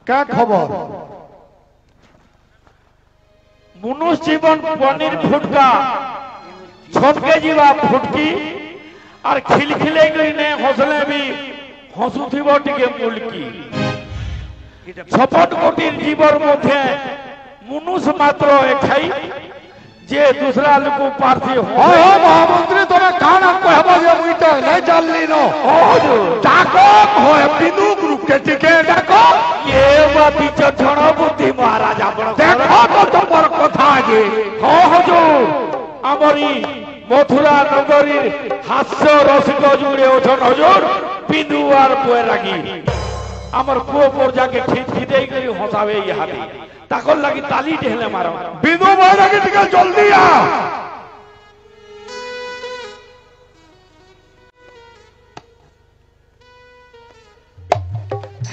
क्या खबर मनुष्य जीवन पनीर फुटका छपके जीवा फुटकी और खिलखिले गई हसले भी हसुथिब टिके मुल्की 56 कोटी जीवर मध्य मनुष्य मात्र एखाई जे दूसरा लोक पार्थी हो महामंत्री तुम्हें काना कहबो जे मुइटा नहीं जानली नो डाको हो बिंदु ग्रुप के टिके डाको ये बाती चढ़ण बुद्धि महाराज आपण देखो तो तुमर कथा जे हो हुजूर हमरी मथुरा नगरी हास्य रसिक जुड़े ओछन हुजूर बिंदु आर बैरागी हमर पुओ पर जाके खिदे करी हसावे यहादी ताकल लगी ताली ढेले मारो बिंदु बैरागी टिके जल्दी आ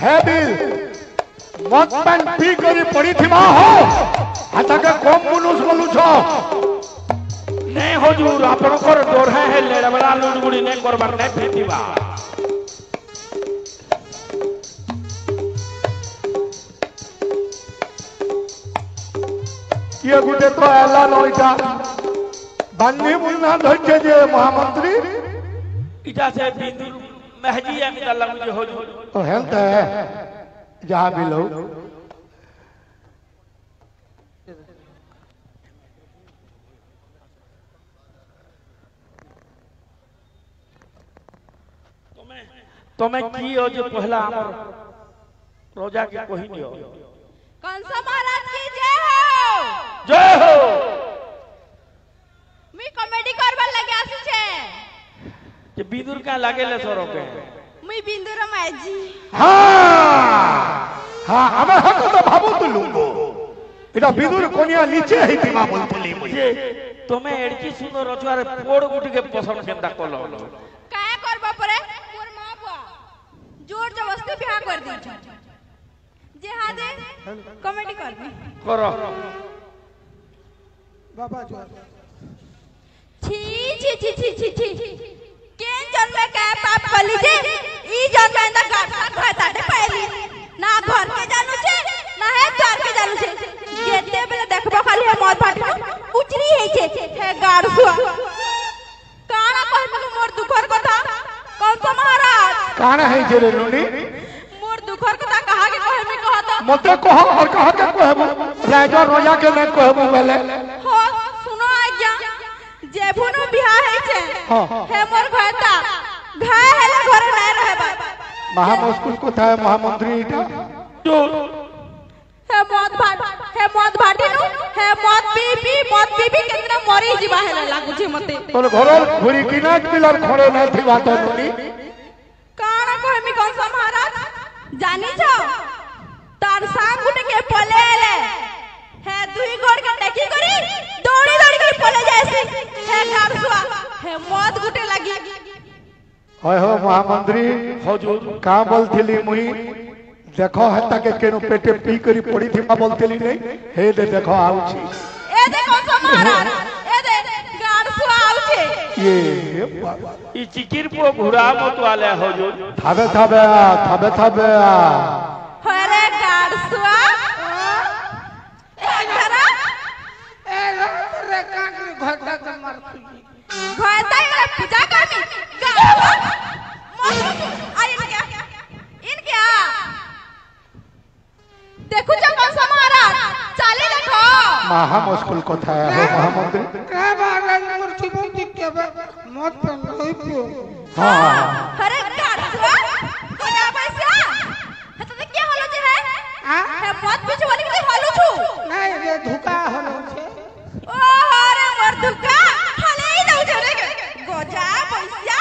है बिल मत पेन पी करी पड़ी थिमा हो आता के कम मनुष्य बोलू छो नहीं हुजूर आपनकर डोरहे है लेड़बड़ा लुडगुड़ी नहीं करबार नहीं फेतिबा ये गुटे तो एला नइटा बान्नी मुन्ना धैर्य जे महामंत्री इटा से बिंदु महजी अमिता लगु जे हुजूर तो हेल्थ है जहां भी लो तुम्हें की हो जो पहला हमर रोजा के कोही नहीं हो कंसा महाराज की जय हो जय हो मी कॉमेडी करबार लगे आसी छे जे बिंदुर का लागेले सरो के मी बिंदुर माजी हां हमें हक तो भाबू तो लुंगो इटा बिंदुर कोनिया नीचे है तिमा बोलतली जे तुम्हें एडकी सुंदर रचवारे पोड़ गुटी के पसंद केंदा कोलो काय करबा परे मोर मां बुआ जोर जबरदस्ती बियाह कर दी जे हां दे कॉमेडी करबी करो बाबा जो छी छी छी छी छी छी केन जन्मे काय पाप कली जे ई जन्मे ना गाठा घाटाटे पाइली ना घर के जानू छे ना है द्वार के जानू छे जेते बेले देखबो खाली है मौत फाटी उचरी है छे हे गाड़सुआ काना कहबो मोर दुखर कथा कौन सा महाराज काना है जेरे नुनी मोर दुखर कथा कहा के कहबे कहता मते कहो और कहा के कहबो राजा रोजा के नहीं कहबो बेले हो सुनो आज्ञा जेभुनु बियाह है छे हे मोर घरता घाय हेले घरे नहीं रहबा महामुश्किल को था महामंत्री इटा जो हे मौत भाटी नु हे मौत पी केतना मरी जीवा हेले लागु छे मते तोर घरोल घुरी किनाट पिलर खड़े नहीं थी बात नुनी काना कहमी कौन सा महाराज जानी छो तार सांग गुटे के पले एले हे दुई गोड़ के टेकी करी दौड़ी दौड़ी के पले जायसी हे गारसुआ हे मौत गुटे लागी होय हो महामंत्री हुजूर का बोलथिली मुई देखो हता के केनो पेटे पी करी पड़ी थी बोलथिली नहीं हे दे देखो आउची ए दे कौन सा महाराज ए दे गारसुआ आउचे ये बाबा ई चिकिर पो घुरा मत वाले हुजूर थाबे होरे गारसुआ ए घरा ए रे काकरी घटा के मारती घरता ये पूजा करनी इनके देखो जब कौन सा महाराज चाले देखो महा मुश्किल को था हो महामंत्री का महाराज मूर्ति बंदी के मत पे नहीं पियो हां अरे गाड़ुआ कोना पैसा हत तो क्या होलो जे है है मत पीछे वाली के होलो छु नहीं रे धुका होलो छे ओ अरे मोर धुका हले ही दउ छे रे गोजा पैसा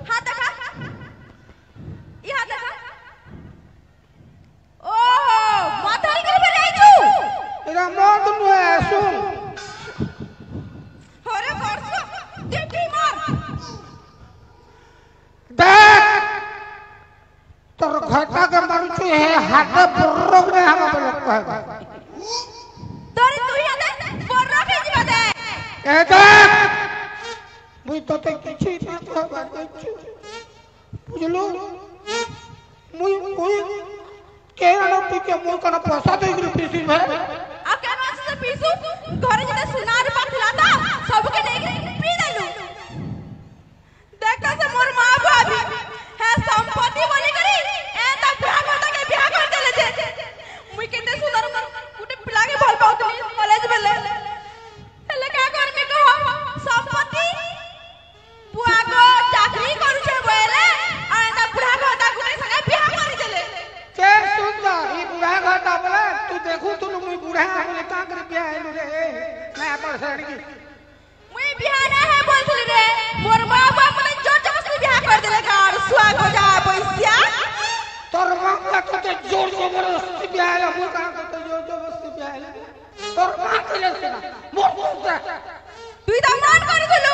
हां देखा ई हां देखा ओ माथारी के फेर छु एरा मत नुए सुन अरे वर्षा देखी मार देख तोर घटा के मारू है हाथ बुर्रो में हम बोल कहबा तोरी तू ही दे बोर्रा के जीवा दे ए देख मुई तो किछि ना कहबा बुझलो मुई তুই কে মই কোন পয়সা দেই করে পিসি ভাই आ केन से पीसू घरे जते सुनार पड़ला ता सबके नहीं पी देलु देखा से मोर मां भाभी है संपत्ति बोली करी ए ता बुढ़ा घटा के बियाह कर देले छे मुई केते सुंदर गुटे पिला के भल पाउतनी कॉलेज बेले हेले का करमी कहो संपत्ति बुआ को चाकरी करू छे बोले आ ता बुढ़ा घटा गुटे संगे बियाह करी देले के सुंदर ई बुढ़ा घाटा बोले तू देखू तू मुई बुढ़ा बोले का कर बियाह आइलु रे मैं पर सड़की मुई बियाह ना है बोलथली रे मोर मां बाप ने जोर जबरदस्ती बियाह कर देले का और सुहाग हो जा पैसा तोर मां का तो जोर जबरदस्ती बियाह आइला मुई का तो जोर जबरदस्ती बियाह आइला तोर मां केले से मोर मोर तुई त मान करी गलु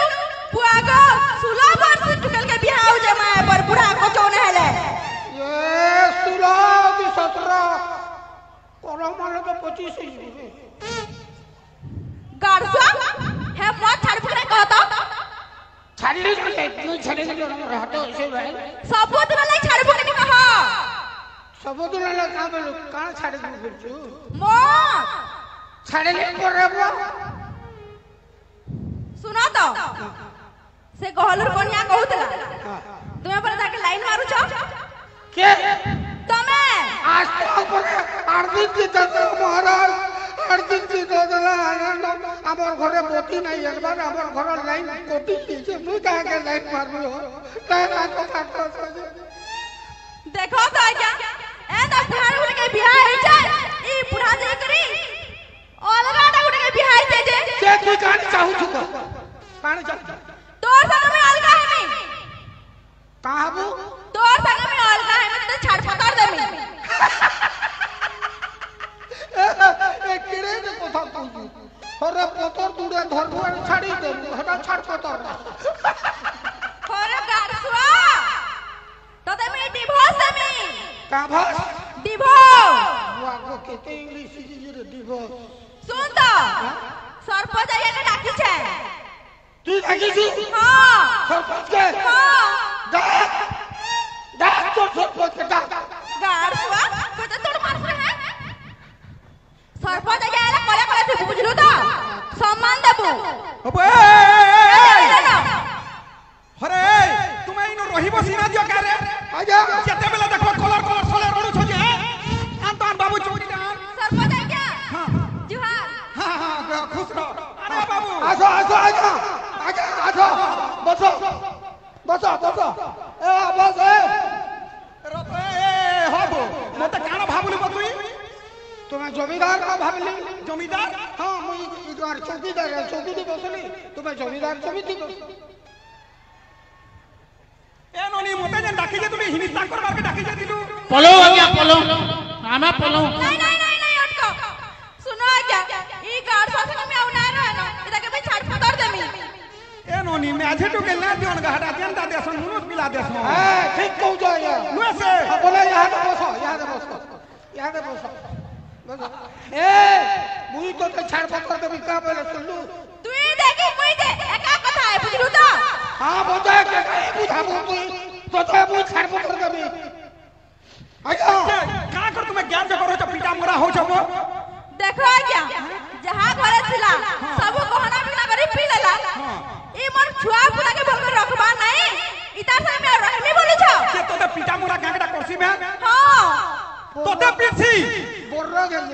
बुआ को 16 वर्ष टुकल के बियाह हो जा मां पर बुढ़ा को चोन हेले ये 16 की 17 कोरो माने तो 25 ही गारसा है मत छाड़ पकड़े कहता छाड़ी के तू छाड़ी के रहतो ऐसे भाई सबूत न ले छाड़ पकड़े कहा सबूत न ले का बोलू का छाड़ी दू फिर तू मत छाड़ी ले कर रे बुआ सुना तो से गहलुर कन्या कहूतला तुम्हें पर जाके लाइन मारू छ के तमे आज तो पर अर्जित जी दादा महाराज अर्जित जी दादा आनंद हमर घरे बोती नहीं एकबार हमर घर लाइन कोटी दीजे मुई का के लाइन मारबो ता ना को काटो देखो तो क्या ए त बुढ़ा उठ के बियाह है जाय ई बुढ़ा जे करी अलगा टा उठ के बियाह है जे के तू कान चाहू छु कान चाहू तोर संग में अलगा है मी काहबू तोर संग में अलगा है मैं तो छाड़ पकड़ दे मी ए किरे ने কথা কইছি হরে পতর দুড়ে ধরবো আর ছাড়ি দে হটা ছাড় পতর खोरे गारसुआ तो ते मी डिवोर्स दे मी का भास डिवोर्स बुआ को केते इंग्लिश सीखी रे डिवोर्स सुन तो सरपंच आइए के डाकी छे तू डाकी छी हां सरपंच के हां डाक डाक तो सरपंच के डाक गारसुआ को तो तोड़ मार है सरपंच आइए आला कोले कोले तू बुझलु तो सम्मान देबू अबे अरे तुमे इनो रही बसी ना दियो का रे आजा केते बेला देखो कलर कलर सोले रोडू छ जे अंतन बाबू चौकी डान सरपंच आ गया हां जुहार हां हां खुश रहो अरे बाबू आजा आजा आजा आजा आजा बसो बसो बसो ए बस ए रे हबो मते काना भाबुली बतुई तुम्हें जमींदार का भाबली जमींदार हां मुई इधर चौकीदार चौकी दी बसली तुम्हें जमींदार समिति बस ए नोनी मते जे डाकी जे तुमी हिनिस्ता करबार के डाकी जे दिलु पलो आज्ञा पलो आमे पलो नहीं अटको सुनो आज्ञा ई गाड़ साथ में आउ ना रहनो इदा के भाई छाड़ पकड़ दे मी ए नोनी मैं आजे टू के ना दियोन गहटा जेंदा देसन मुनुस पिला देसन ए ठीक कहू जा यार नुए से बोले यहां पे बसो यहां पे बसो यहां पे बसो ए मुई तो छाड़ पकड़ देबी का बोले सुनलू तुई देखी मुई दे एका कथा है बुझलु तो हां बोझा के नहीं बुझाबू तू तो मुई छाड़ पकड़ देबी आजा का कर तुम्हें ज्ञान जे करो छ पिटा मोरा हो छबो देखो आज्ञा जहां घरे थिला सब गहना बिना करी पी लेला ई मोर छुआ पुला के बोल के रखबा नहीं इता से मैं रहमी बोलु छ के तोते पिटा मोरा गांगडा करसी में हां तोते पीछी बोर्रा गेल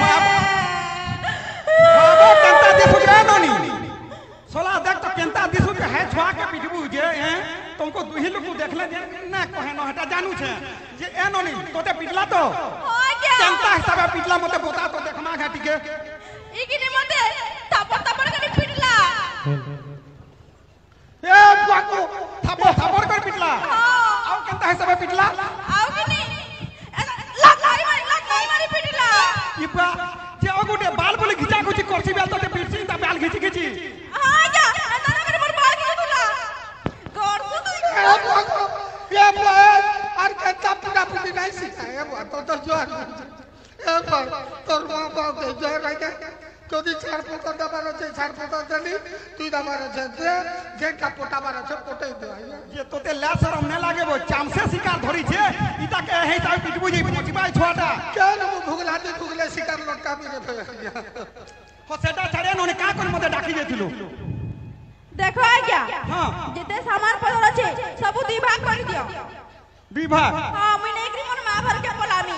बाबा केंता दिसु जे नोनी सोला देख तो केंता दिसु जे है छुआ के पिटबू जे हैं तुमको दुही लोग देखले जे ना कहे न हटा जानू छे जे ए नोनी तोते पिटला तो आज्ञा केंता हिसाबे पिटला मते बता तो देखमा घाटी के ई किने मते थापड़ थापड़ के पिटला ए बाकू थापड़ थापड़ कर पिटला आउ केंता हिसाबे पिटला आउ किने लाग मारी पिटला इबा जे अगुटे बाल बोले घिचा घुची करसी बेल तो पिटसी ता बाल घिची घिची हां जा अंदर करे मोर बाल के तुला गोर तू ये बात और कच्चा पूरा पूरी नहीं सिखाया तो जो ए भाई तोर मां बाप के जो रह के যদি ছাড় পকর দাবার আছে ছাড় পকর দেলি তুই দাবার আছে যে কাপটা বার আছে পটাই দে যে তোতে লা শরম না লাগে বো চামসে শিকার ধরি छे का भी रे भैया हो सेटा छाड़े नोने का कोन मते डाकी देथिलु देखो आज्ञा हां जिते सामान पड़ल আছে सब दी भाग कर दियो विभाग हां मुई नहीं करी मोर मां भर के पलामी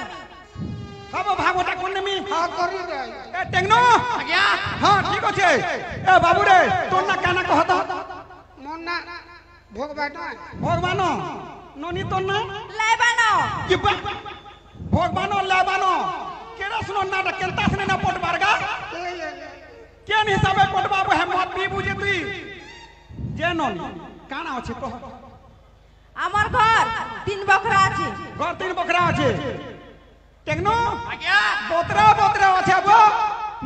सब भागोटा कोन नेमी हां करी रे ए टेंगनो आज्ञा हां ठीक আছে ए बाबू रे तोर ना काना कहत मन ना भगवान नोनी तोर ना लेबानो कि भगवान लेबानो केरा सुनो ना केनता सने ना पोट बारगा केन हिसाबे पोटबा है मत भी बुझे तुई जे नोनी काना আছে কহ আমার ঘর 3 বকরা আছে ঘর 3 বকরা আছে টেকনো आज्ञा बोतरा बोतरा আছে গো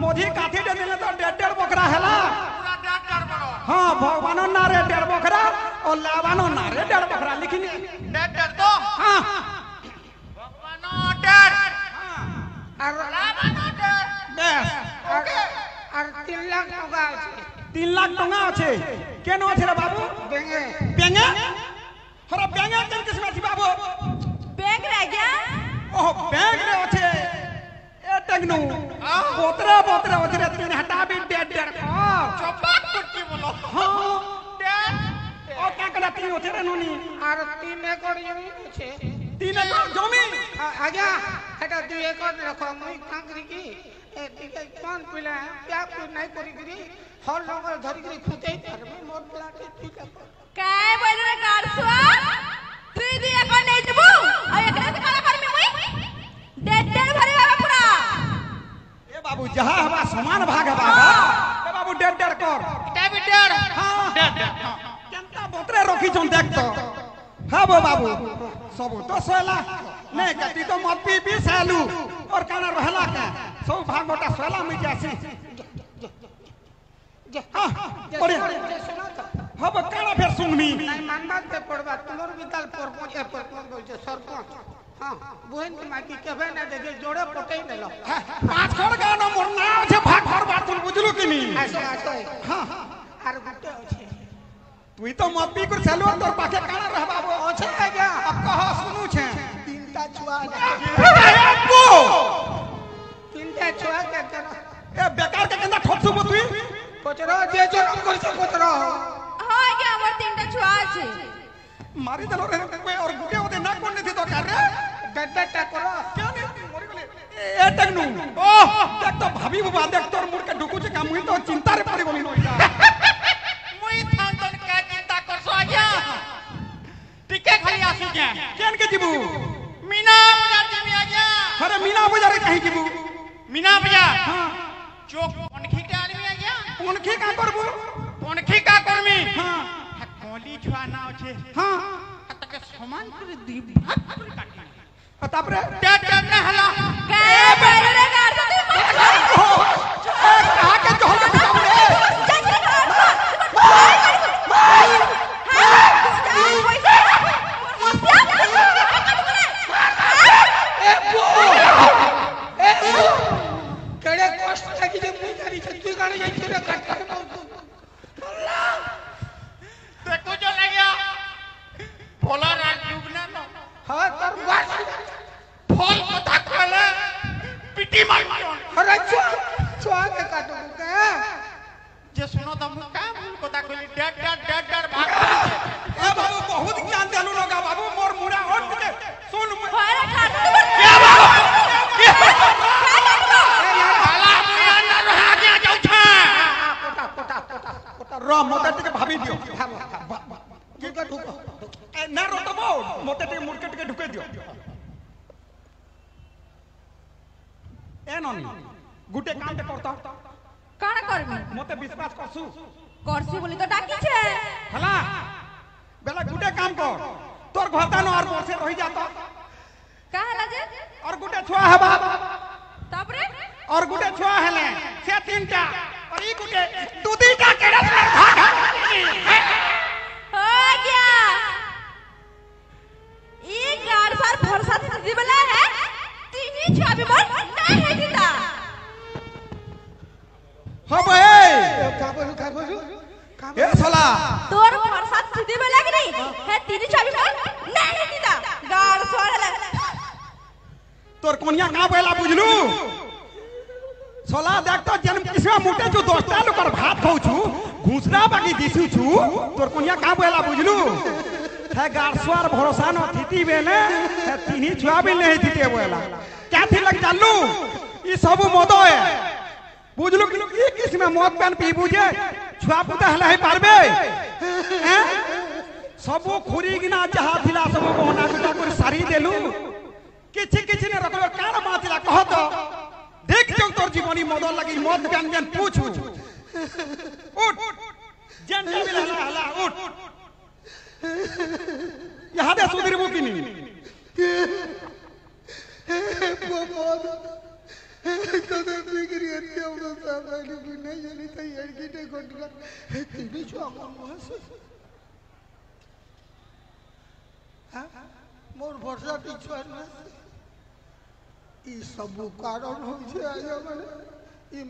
मोधी काठी दे देले तो 1.5 बकरा हैला पूरा डेढ़ बड़ो हां भगवान ना रे 1.5 बकरा और लेबानो ना रे 1.5 बकरा लिखिनी डेढ़ तो हां भगवानो डेढ़ আর लाबानो डेढ़ बेस ओके আর 3 লাখ টাকা আছে 3 लाख टंगा আছে কেন আছে রে বাবু বেঙ্গে बेंगे हरा बेंगे केन किस्म আছে बाबू बैंक रे गया ओह बैंक रे আছে ए टेगनु बोतरा बोतरा আছে रे तीन हटा भी 1.5 चौपाक कुट्टी बोलो हां डेढ़ ओ का कला तीन আছে রে ননি আর 3 একর জমি আছে 3 एकड़ জমি আজ্ঞা এটা 2 একর রাখো মুই কাঁকরি কি এ ঠিক কোন পিলা প্যাপ নাই করি করি হল লগর ধরি করি খুঁতেই পারবে মোর প্লাটে ঠিক আছে काय बोल रे गारसुआ তুই দিয়ে কোন নেই দেবো আর একলা কালা করবি মুই डेढ़ भरे बाबा पूरा ए बाबू जहां हवा समान भाग है बाबा ए बाबू 1.5 कर इटा भी डेढ़ हां डेढ़ केनता बोतरे रखी छन देख तो हां बो बाबू सब तो सोला नहीं कती तो मत पी पी सालू और काना रहला का सब भाग गोटा सोला में जासी हां पड़े শোনো তো हब काना फिर सुनमी নাই মানবাদ তে পড়বা তোমার বিদাল পরপঞ্চ পরপঞ্চ বলছে सरपंच हां বুহেন কি মাটি কেবে না দেখে জোড়ে পটেই দেলো पांच खड़ का न मोर नाम छे भाग घर बात तुम बुझलु कि नी আসো আসো हां আর গুটে আছে तुई तो मत पी कर सालू तोर पाके काना रह बाबू আছে আজ্ঞা अब कह सुनु छे তিনটা ছুয়া बाबू তিনটা ছুয়া কে কর ए बेकार के केंदा ठोकसु तुई পচরা যে জনম করছে পচরা हां क्या हमर तीनटा छुआ আছে मारी देलो रे कोई और गुटे ओदे ना कोन थी तो कर रे गड्ढा करो क्या नहीं मरी गले ए टगनु ओह देख तो भाभी बाबा देख तोर मुड़ के ढुकु छे का मुई तो चिंता रे पड़ी गली नोइला मुई थान तन का चिंता करसो आज्ञा टिके खाली आसु के केन के जीबू मीना बाजार जीवी आज्ञा अरे मीना बाजार कहीं जीबू मीना बाजार हां चोक पनखी के आदमी आज्ञा उनके का करबू पनखी का कर्मी हां कोली छुआ ना छे हां तके समान कर दी भाग कर काटी तापरे डेढ़ ना हला काय बोल रे गारसुआ ए कहा के जोहल के बिताऊ रे केड़े कष्ट थाकी जे मुई जानी छ तुई गाणी जाई छ रे काट देखो जो ले गया भोला रात युग ना नो हां तर बात फल कथा खाले पिटी मार अरे छुआ के काटू के जे सुनो तुम का भूल कथा कहली डेढ़ भाग ए बाबू बहुत ज्ञान देलु लोगा बाबू मोर मुड़ा हट के सुन अरे खाटू काला मुया ना रहा गया जाऊ छा कोटा र मते टिके भाभी दियो दुका दुका ए ना रोतबो मते टिके मुड़ के टिके ढुके दियो ए ननी गुटे काम ते करता काना करबी मते विश्वास करसु करसी बोली तो डाकी छे हला बेला गुटे काम कर तोर घरता न और बसे रही जाता काहला जे और गुटे छुआ है बाप तापरे और गुटे छुआ हेले से तीनटा और ई गुटे दू दीटा केड़ा भाग हो गया ई गारसार भरसा दीदी वाला है तीनी छुआ भी बोल नहीं है जीता हो बे का बोलू ए साला तोर भरसा दीदी वाला कि नहीं है तीनी छुआ भी बोल नहीं है जीता गारसार है तोर कोनिया का बेला बुझलू सोला देख तो जन्म किसमें मुटे जो दोस्ता लोकर भात खाऊ छु घुसरा बाकी दिसु छु तोर कोनिया का बोला बुझलू है गारस्वार भरोसा न थीती बेने है तिनी छुआ भी नहीं थीते बोला क्या थी लग चालू ई सब मदो है बुझलू कि ई किसमें मद पेन पी बुझे छुआ पुता हला है पारबे हैं सब खुरी गिना जहा थिला सब बहना गुटा कर सारी देलू किछि ने रखलो कान बातिला कह तो देख जो तोर जीवनी मदो लगी मद पेन जन पूछ उठ जन जमिल हला उठ यहाँ दे सुधीर वो की नहीं कदम बिगड़ी है उन सब नहीं जानी था यार की ने कोटला तीन जो आवाज हां मोर भरोसा टीचर में ई सब कारण हो जे आया माने ई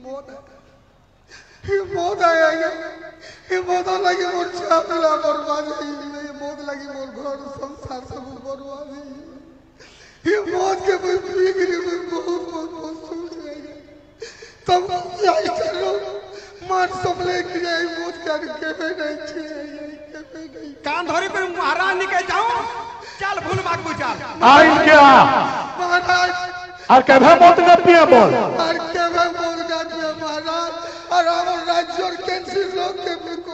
मौत आया ये मौत लगी मोर छापला बर्बाद है ये मौत लगी मोर घर संसार सब बर्बाद है ये मौत के बिगड़ी में बहुत सोच रही है तब यही चलो मार सबले कि यही मौत कर के नहीं छे नहीं कान धरी पर महाराज निकल जाओ चल भूल बागू चल आई क्या महाराज और कभी मौत न पिए बोल और केवे मोर गाते महाराज और हमर राज्य और कैंसिल लोग के को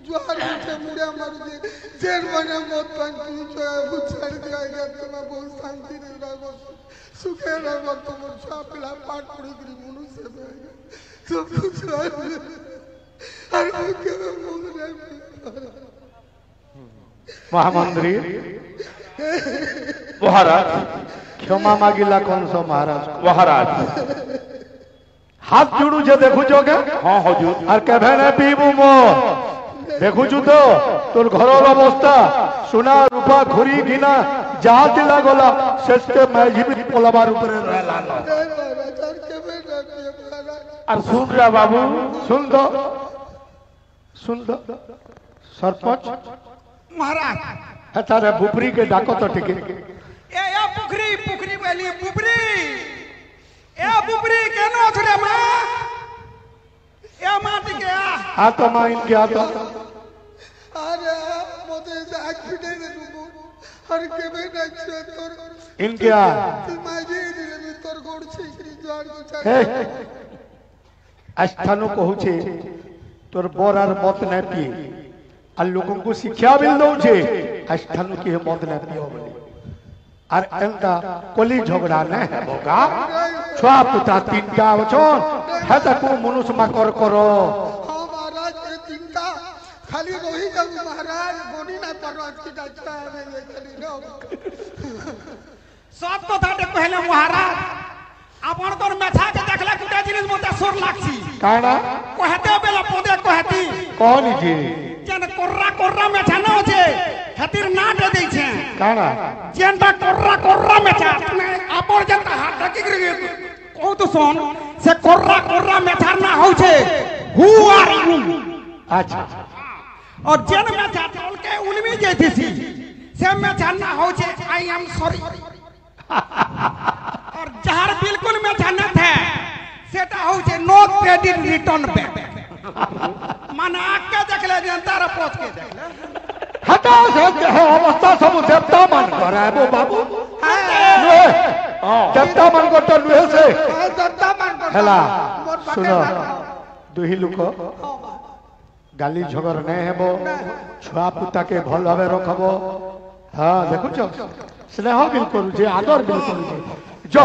जुआर उठे मुड़े मार दे जेल बने मौत पान पी जो उछाड़ दिया गया तुम बहुत शांति नहीं रहो सुखे रहो तुम छापला पाट पड़ी गिरी मनुष्य में सब कुछ अरे केवे मोर नहीं महामंत्री महाराज क्षमा मांगिला कौन सो महाराज महाराज हाथ जोड़ू जे देखू जोगे हाँ हुजूर और कभे न पीबू मो देखू छु तो तोर घरर अवस्था सोना रूपा घुरी घिना जहा दिला गोला शेष के मैं जीवित पलवार ऊपर रहला राजा केवे ना महाराज और सुन रहा बाबू सुन दो सरपंच महाराज है तारे बुपरी के डाको तो टिके ए पुखरी बोली बुबरी ए बुबरी केनो छरे मां ए माटी के आ तो मां इनके आ तो अरे मोदे एक्सीडेंट नु हर के में नचे तोर इनके आ माजे दिले तोर गोड़ छे श्री द्वार को हे अस्थानु कहूचे तोर बोरार मत न पी आ लोगों को शिक्षा मिल दो छे अस्थानु के मत न पियो बोली और एंता कोली झगड़ा न है बोगा छुआ पुता तीनटा वचन है त को मनुष्य मा कर करो हां महाराज ये चिंता खाली रोही जब महाराज गोनी ना परवाज की डाचा में ये खाली नो सब तो थाटे पहले महाराज अपन तोर मेछा के देखला कुटा जिनिस मोते सोर लागसी काना कहते बेला पोदे कहती कौन जी जन कोर्रा मेछा न होचे खातिर ना दे दै छे काना जेनटा कोर्रा मेछा आपन जनता हाथ ढकी गिर कहू तो सुन से कोर्रा मेछा ना होचे हु आर यू अच्छा और जेन मेछा तोल के उनमी जेती सी से मेछा ना होचे आई एम सॉरी और जहार बिल्कुल मेछा न थे सेटा होचे नो क्रेडिट रिटर्न बैक माने आके देखले जनता रे पोछ के देखले हटा से है अवस्था सब देवता मन करे वो बाबू देवता मन को तो लुहे से दत्ता मान को हेला मोर बाटे सुनो ना दुही लोक गाली झगड़ नहीं हेबो छुआ पुता के भल भावे रखबो हां देखु छ स्नेह बिल्कुल जे आदर बिल्कुल जो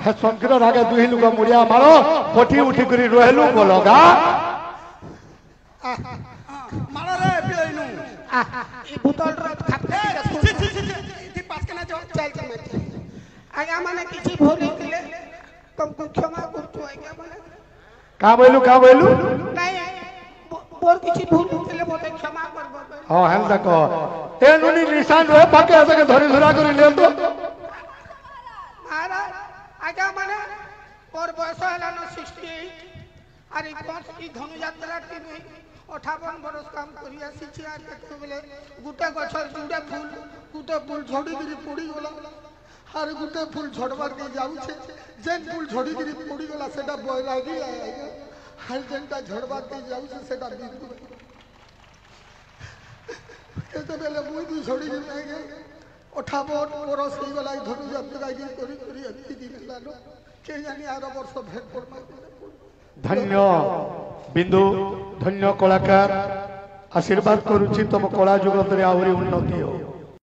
है संकर आगे दुही लोक मुड़िया मारो कोठी उठी करी रहलु बोलगा मारो रे पिलैनु ई बुतल रात खाते इति पास के ना जो चल मत आगा माने किछि भोली दिले तुमको क्षमा करतो आगा माने का बोलू नहीं बोर किछि भूल दिले मोते क्षमा करबो हां हम तक ए नुनी निशान रे पाके ऐसे के धरी धरा करी ले तो महाराज आगा माने और बयस हला न 68 अरे कोन ई धनु यात्रा के 58 बरस काम करिया सिचिया के बोले गुटे गछर जुड़े फूल गुटे फूल झड़ी गिरी पड़ी गला আর গোটে ফুল ঝড়বার দিয়ে যাচ্ছে যেন ফুল ঝড়িকি পড়িগলা সেটা বৈরাগী আর যেনটা ঝড়বার দিয়ে যাচ্ছে সেটা বিদ্যুৎ কেতবেলে মুই দুই ঝড়িকি নাইগে 58 বরস হইগলা ধনু যাত্রাগি করি করি এমনি দিন হেলানো কে জানি আর বর্ষ ভেট পড়মা ধন্য বিন্দু ধন্য কলাকার আশীর্বাদ করুছি তম কলা জগତରେ ଆହୁରି ଉନ୍ନତି ହଉ